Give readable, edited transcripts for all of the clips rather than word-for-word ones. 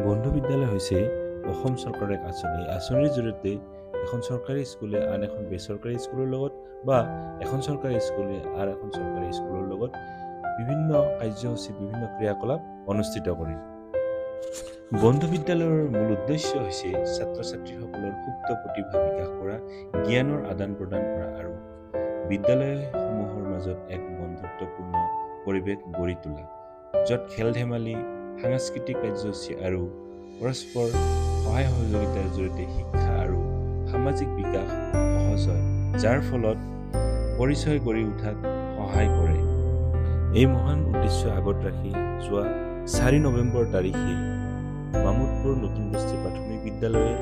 বন্ধু বিদ্যালয় হৈছে অসম চৰকাৰৰ এক আঁচনি। এই আঁচনিৰ জৰিয়তে এখন চৰকাৰী স্কুলে আন এখন বেচৰকাৰী স্কুলৰ লগত বা এখন চৰকাৰী স্কুলে আন এখন চৰকাৰী স্কুলৰ লগত বিভিন্ন কাৰ্যসূচী, বিভিন্ন ক্ৰিয়াকলাপ অনুষ্ঠিত কৰে। বন্ধু বিদ্যালয়ৰ মূল উদ্দেশ্য হৈছে ছাত্ৰ ছাত্ৰীসকলৰ সুপ্ত প্ৰতিভা বিকাশ কৰা, জ্ঞানৰ আদান প্ৰদান কৰা আৰু বিদ্যালয়সমূহৰ মাজত এক বন্ধুত্বপূৰ্ণ পৰিৱেশ গঢ়ি তোলা, য'ত খেল ধেমালি, সাংস্কৃতিক কাৰ্যসূচী আৰু পৰস্পৰ সহায় সহযোগিতাৰ জৰিয়তে শিক্ষা আৰু সামাজিক বিকাশ সহজ হয়, যাৰ ফলত পৰিচয় গঢ়ি উঠাত সহায় কৰে। এই মহান উদ্দেশ্য আগত ৰাখি যোৱা 4 নৱেম্বৰ তাৰিখে মামুদপুৰ নতুন বস্তি প্ৰাথমিক বিদ্যালয়ে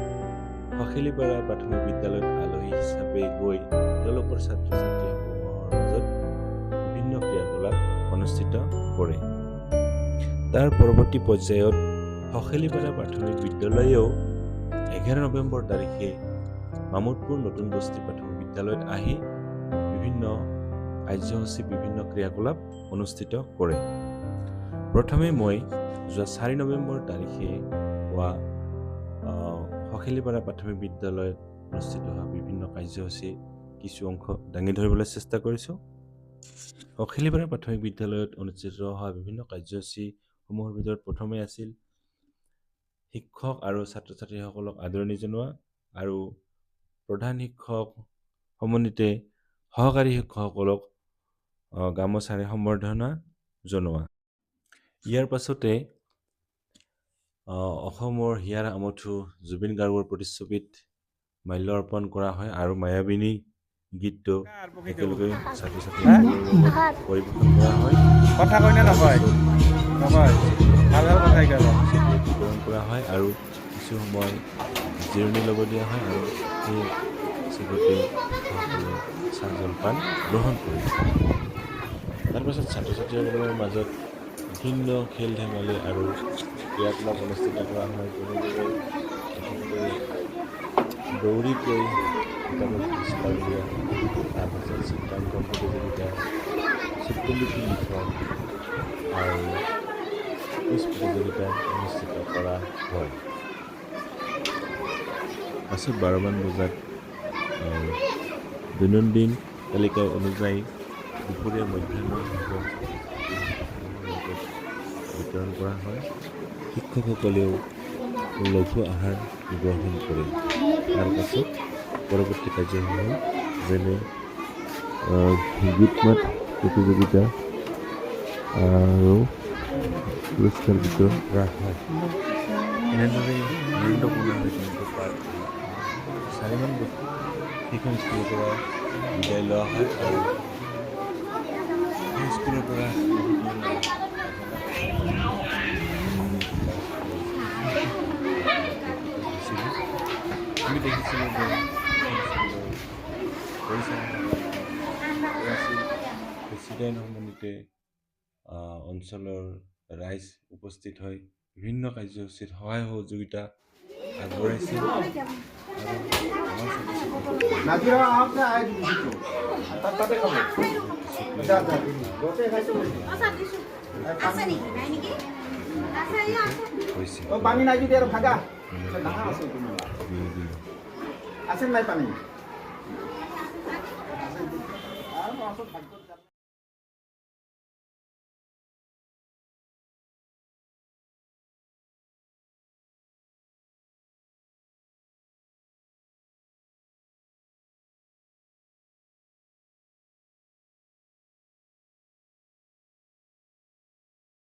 সখেলিপাৰা প্ৰাথমিক বিদ্যালয়ত আলহী হিচাপে গৈ তেওঁলোকৰ ছাত্ৰ ছাত্ৰীসমূহৰ মাজত বিভিন্ন ক্ৰিয়াকলাপ অনুষ্ঠিত কৰে। তাৰ পৰৱৰ্তী পৰ্যায়ত সখেলিপাৰা প্ৰাথমিক বিদ্যালয়েও 11 নৱেম্বৰ তাৰিখে মামুদপুৰ নতুন বস্তি প্ৰাথমিক বিদ্যালয়ত আহি বিভিন্ন কাৰ্যসূচী, বিভিন্ন ক্ৰিয়াকলাপ অনুষ্ঠিত কৰে। প্ৰথমে মই যোৱা 4 নৱেম্বৰ তাৰিখে হোৱা সখেলিপাৰা প্ৰাথমিক বিদ্যালয়ত অনুষ্ঠিত হোৱা বিভিন্ন কাৰ্যসূচী কিছু অংশ দাঙি ধৰিবলৈ চেষ্টা কৰিছোঁ। সখেলিপাৰা প্ৰাথমিক বিদ্যালয়ত অনুষ্ঠিত হোৱা বিভিন্ন কাৰ্যসূচীসমূহৰ ভিতৰত প্ৰথমে আছিল শিক্ষক আৰু ছাত্ৰ ছাত্ৰীসকলক আদৰণি জনোৱা আৰু প্ৰধান শিক্ষক সমন্বিতে সহকাৰী শিক্ষকসকলক গামোচাৰে সম্বৰ্ধনা জনোৱা। ইয়াৰ পাছতে অসমৰ হিয়াৰ আমঠু জুবিন গাৰ্গৰ প্ৰতিচ্ছবিত মাল্য অৰ্পণ কৰা হয় আৰু মায়াবিনী গীতটো একেলগে ছাত্ৰ ছাত্ৰীসকলৰ লগত পৰিৱেশন কৰা হয়। কথা কয় নে নকয়? নকয়। ভাল ভাল কথাই কয়। বিতৰণ কৰা হয় আৰু কিছু সময় জিৰণি ল'ব দিয়া হয় আৰু সেই চেগতে সকলোৱে চাহ জলপান গ্ৰহণ কৰে। তাৰপাছত ছাত্ৰ ছাত্ৰীসকলৰ মাজত বিভিন্ন খেল ধেমালি আৰু ক্ৰিয়াকলাপ অনুষ্ঠিত কৰা হয়। যেনেদৰে প্ৰথমতে দৌৰিকৈ কিতাপত পুৰস্কাৰ দিয়া, তাৰপাছত চিত্ৰাংকন প্ৰতিযোগিতা, চিত্ৰলিপি লিখন আৰু কুইজ প্ৰতিযোগিতা অনুষ্ঠিত কৰা হয়। পাছত 12মান বজাত দৈনন্দিন তালিকা অনুযায়ী দুপৰীয়া মধ্যাহ্ন ভোজন লগত বিতৰণ কৰা হয়। শিক্ষকসকলেও লঘু আহাৰ গ্ৰহণ কৰে। তাৰ পাছত পৰৱৰ্তী কাৰ্যসমূহ যেনে গীত মাত প্ৰতিযোগিতা আৰু পুৰস্কাৰ বিতৰণ কৰা হয়। এনেদৰে আনন্দপূৰ্ণভাৱে দিনটো পাৰ কৰি 4মান বজাত সেইখন স্কুলৰ পৰা বিদায় লোৱা হয় আৰু সেই স্কুলৰ পৰা আমি দেখিছিলোঁ যে প্ৰেছিডেণ্ট সমন্বিতে অঞ্চলৰ ৰাইজ উপস্থিত হৈ বিভিন্ন কাৰ্যসূচীত সহায় সহযোগিতা আগবঢ়াইছিল আৰু